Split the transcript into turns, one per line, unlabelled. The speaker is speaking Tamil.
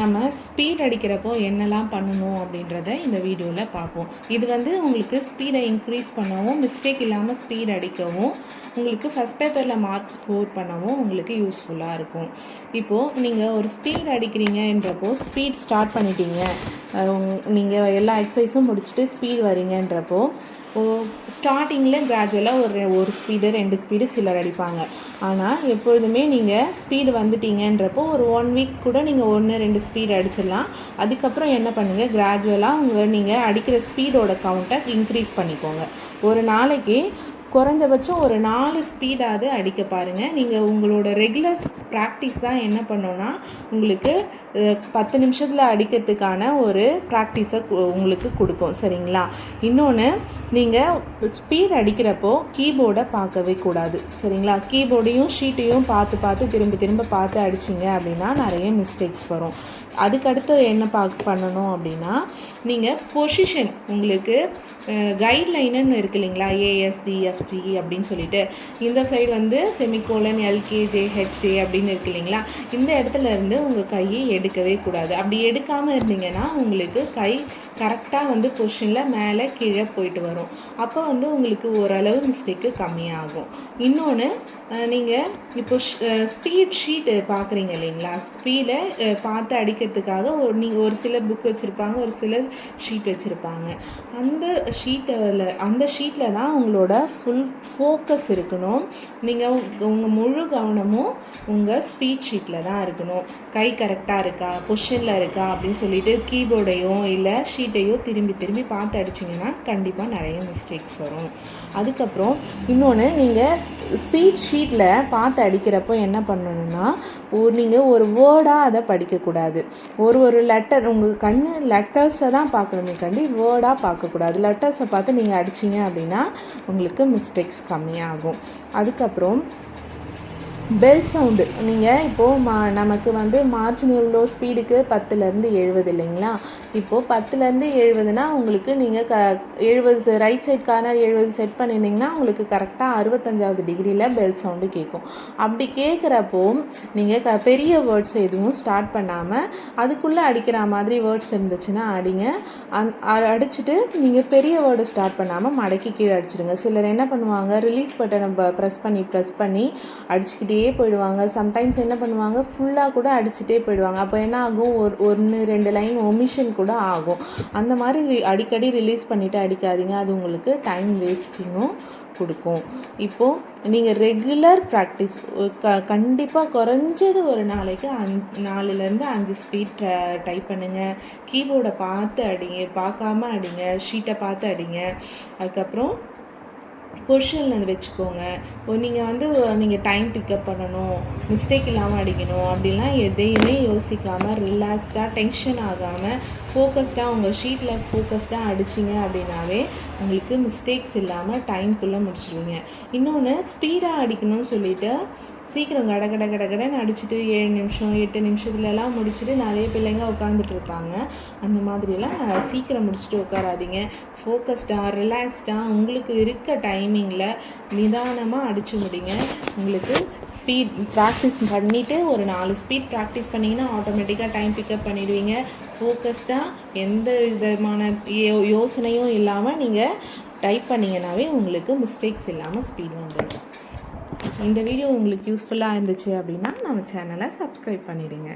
நம்ம ஸ்பீட் அடிக்கிறப்போ என்னெல்லாம் பண்ணணும் அப்படின்றத இந்த வீடியோவில் பார்ப்போம். இது உங்களுக்கு ஸ்பீடை இன்க்ரீஸ் பண்ணவும், மிஸ்டேக் இல்லாமல் ஸ்பீட் அடிக்கவும், உங்களுக்கு ஃபஸ்ட் பேப்பரில் மார்க் ஸ்கோர் பண்ணவும் உங்களுக்கு யூஸ்ஃபுல்லாக இருக்கும். இப்போது நீங்கள் ஒரு ஸ்பீட் அடிக்கிறீங்கன்றப்போ ஸ்பீட் ஸ்டார்ட் பண்ணிட்டீங்க, நீங்கள் எல்லா எக்ஸசைஸும் முடிச்சுட்டு ஸ்பீட் வரீங்கன்றப்போ ஸ்டார்டிங்கில் கிராஜுவலாக ஒரு ஸ்பீடு 2 ஸ்பீடு சிலர் அடிப்பாங்க. ஆனால் எப்பொழுதுமே நீங்கள் ஸ்பீடு வந்துட்டீங்கன்றப்போ ஒரு 1 வீக் கூட நீங்கள் 1-2 ஸ்பீடு அடிச்சிடலாம். அதுக்கப்புறம் என்ன பண்ணுங்கள், கிராஜுவலாக நீங்கள் அடிக்கிற ஸ்பீடோட கவுண்ட்டை இன்க்ரீஸ் பண்ணிக்கோங்க. ஒரு நாளைக்கு குறைஞ்சபட்சம் ஒரு 4 ஸ்பீடாவது அடிக்க பாருங்கள். நீங்கள் உங்களோட ரெகுலர் ப்ராக்டிஸ் தான் என்ன பண்ணோன்னா உங்களுக்கு 10 நிமிஷத்தில் அடிக்கிறதுக்கான ஒரு ப்ராக்டிஸை உங்களுக்கு கொடுக்கும். சரிங்களா? இன்னொன்று, நீங்கள் ஸ்பீட் அடிக்கிறப்போ கீபோர்டை பார்க்கவே கூடாது. சரிங்களா? கீபோர்டையும் ஷீட்டையும் பார்த்து திரும்ப பார்த்து அடிச்சிங்க அப்படின்னா நிறைய மிஸ்டேக்ஸ் வரும். அதுக்கடுத்து என்ன பண்ணணும் அப்படின்னா, நீங்கள் பொசிஷன், உங்களுக்கு கைட்லைனுன்னு இருக்குது இல்லைங்களா, ASDFG அப்படின்னு சொல்லிட்டு, இந்த சைடு செமிகோலன் LKJHJ அப்படின்னு இருக்குது இல்லைங்களா, இந்த இடத்துல இருந்து உங்கள் கையை எடுக்கவே கூடாது. அப்படி எடுக்காமல் இருந்தீங்கன்னா உங்களுக்கு கை கரெக்டாக பொசிஷனில் மேலே கீழே போயிட்டு வரும். அப்போ உங்களுக்கு ஓரளவு மிஸ்டேக்கு கம்மியாகும். இன்னொன்று, நீங்கள் இப்போ ஸ்பீட் ஷீட்டு பார்க்குறீங்க இல்லைங்களா, ஸ்பீடை பார்த்து அடிக்கிறதுக்காக ஒரு சிலர் புக் வச்சுருப்பாங்க, ஒரு சிலர் ஷீட் வச்சுருப்பாங்க. அந்த ஷீட்டில் தான் உங்களோட ஃபுல் ஃபோக்கஸ் இருக்கணும். நீங்கள் உங்கள் முழு கவனமும் உங்கள் ஸ்பீட் ஷீட்டில் தான் இருக்கணும். கை கரெக்டாக இருக்கா, பொசிஷனில் இருக்கா அப்படின்னு சொல்லிட்டு கீபோர்டையோ இல்லை ஷீட்டையோ திரும்பி பார்த்து அடிச்சிங்கன்னா கண்டிப்பாக நிறைய மிஸ்டேக்ஸ் வரும். அதுக்கப்புறம் இன்னொன்று, நீங்கள் ஸ்பீட் ஷீட்டில் பார்த்து அடிக்கிறப்போ என்ன பண்ணணுன்னா, நீங்கள் ஒரு வேர்டாக அதை படிக்கக்கூடாது. ஒரு லெட்டர், உங்கள் கண் லெட்டர்ஸை தான் பார்க்கணுமே கண்டி வேர்டாக பார்க்கக்கூடாது. லெட்டர்ஸை பார்த்து நீங்கள் அடிச்சிங்க அப்படின்னா உங்களுக்கு மிஸ்டேக்ஸ் கம்மியாகும். அதுக்கப்புறம் பெல் சவுண்டு, நீங்கள் இப்போது நமக்கு மார்ஜின் எவ்வளோ ஸ்பீடுக்கு 10லேருந்து 70 இல்லைங்களா. இப்போது 10லேருந்து 70னா உங்களுக்கு நீங்கள் 70 ரைட் சைட் கார்னர் 70 செட் பண்ணியிருந்தீங்கன்னா உங்களுக்கு கரெக்டாக 65வது டிகிரியில் பெல் சவுண்டு கேட்கும். அப்படி கேட்குறப்போ நீங்கள் பெரிய வேர்ட்ஸ் எதுவும் ஸ்டார்ட் பண்ணாமல் அதுக்குள்ளே அடிக்கிற மாதிரி வேர்ட்ஸ் இருந்துச்சுன்னா அடிங்க. அடிச்சுட்டு நீங்கள் பெரிய வேர்டு ஸ்டார்ட் பண்ணாமல் மடக்கி கீழே அடிச்சிடுங்க. சிலர் என்ன பண்ணுவாங்க, ரிலீஸ் பட்டனை ப்ரெஸ் பண்ணி அடிச்சுக்கிட்டே போயிடுவாங்க. சம்டைம்ஸ் என்ன பண்ணுவாங்க, ஃபுல்லாக கூட அடிச்சுட்டே போயிடுவாங்க. அப்போ என்ன ஆகும், 1-2 லைன் ஒமிஷன் கூட ஆகும். அந்த மாதிரி அடிக்கடி ரிலீஸ் பண்ணிவிட்டு அடிக்காதீங்க. அது உங்களுக்கு டைம் வேஸ்டிங்கும் கொடுக்கும். இப்போது நீங்கள் ரெகுலர் ப்ராக்டிஸ் கண்டிப்பாக குறைஞ்சது ஒரு நாளைக்கு 4லேருந்து 5 ஸ்பீட் டைப் பண்ணுங்கள். கீபோர்டை பார்த்து அடிங்க, பார்க்காம அடிங்க, ஷீட்டை பார்த்து அடிங்க. அதுக்கப்புறம் பொசிஷனில் வச்சுக்கோங்க. நீங்கள் டைம் பிக்கப் பண்ணணும், மிஸ்டேக் இல்லாமல் அடிக்கணும் அப்படின்லாம் எதையுமே யோசிக்காமல் ரிலாக்ஸ்டாக, டென்ஷன் ஆகாமல் ஃபோக்கஸ்டாக உங்கள் ஷீட்டில் ஃபோக்கஸ்டாக அடிச்சிங்க அப்படின்னாவே உங்களுக்கு மிஸ்டேக்ஸ் இல்லாமல் டைம்குள்ளே முடிச்சிடுவீங்க. இன்னொன்று, ஸ்பீடாக அடிக்கணும்னு சொல்லிவிட்டு சீக்கிரம் கடன்னு அடிச்சுட்டு 7 நிமிஷம் 8 நிமிஷத்துலலாம் முடிச்சுட்டு நிறைய பிள்ளைங்க உட்காந்துட்டு இருப்பாங்க. அந்த மாதிரியெல்லாம் சீக்கிரம் முடிச்சுட்டு உட்காராதீங்க. ஃபோக்கஸ்டாக, ரிலாக்ஸ்டாக உங்களுக்கு இருக்க டைமிங்கில் நிதானமாக அடித்து முடிங்க. உங்களுக்கு ஸ்பீட் ப்ராக்டிஸ் பண்ணிவிட்டு ஒரு 4 ஸ்பீட் ப்ராக்டிஸ் பண்ணிங்கன்னா ஆட்டோமேட்டிக்காக டைம் பிக்கப் பண்ணிடுவீங்க. ஃபோக்கஸ்டாக எந்த விதமான யோசனையும் இல்லாமல் நீங்கள் டைப் பண்ணிங்கன்னாவே உங்களுக்கு மிஸ்டேக்ஸ் இல்லாமல் ஸ்பீட் வந்துடும். இந்த வீடியோ உங்களுக்கு யூஸ்ஃபுல்லாக இருந்துச்சு அப்படின்னா நம்ம சேனலை சப்ஸ்கிரைப் பண்ணிவிடுங்க.